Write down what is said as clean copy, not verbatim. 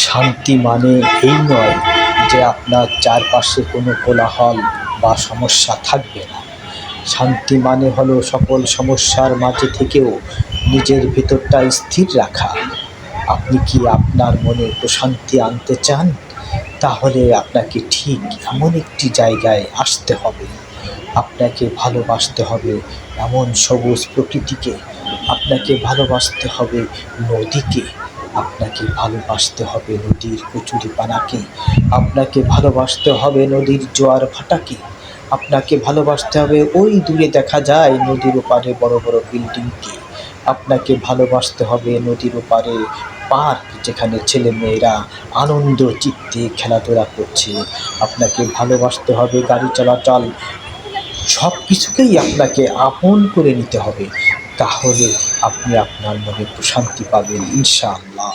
শান্তি মানে এই নয় যে আপনার চারপাশে কোনো কোলাহল বা সমস্যা থাকবে না। শান্তি মানে হলো সকল সমস্যার মাঝে থেকেও নিজের ভিতরটা স্থির রাখা। আপনি কি আপনার মনে প্রশান্তি আনতে চান? তাহলে আপনাকে ঠিক এমন একটি জায়গায় আসতে হবে। আপনাকে ভালোবাসতে হবে এমন সবুজ প্রকৃতিকে, আপনাকে ভালোবাসতে হবে নদীকে, আপনাকে ভালোবাসতে হবে নদীর কচুরিপানাকে, আপনাকে ভালোবাসতে হবে নদীর জোয়ার ভাটাকে, আপনাকে ভালোবাসতে হবে ওই দূরে দেখা যায় নদীর ওপারে বড় বড় বিল্ডিংকে, আপনাকে ভালোবাসতে হবে নদীর ওপারে পার্ক যেখানে ছেলেমেয়েরা আনন্দ চিত্তে খেলাধুলা করছে, আপনাকে ভালোবাসতে হবে গাড়ি চলাচল, সব কিছুকেই আপনাকে আপন করে নিতে হবে। তাহলে আপনি আপনার মনে প্রশান্তি পাবেন ইনশাআল্লাহ।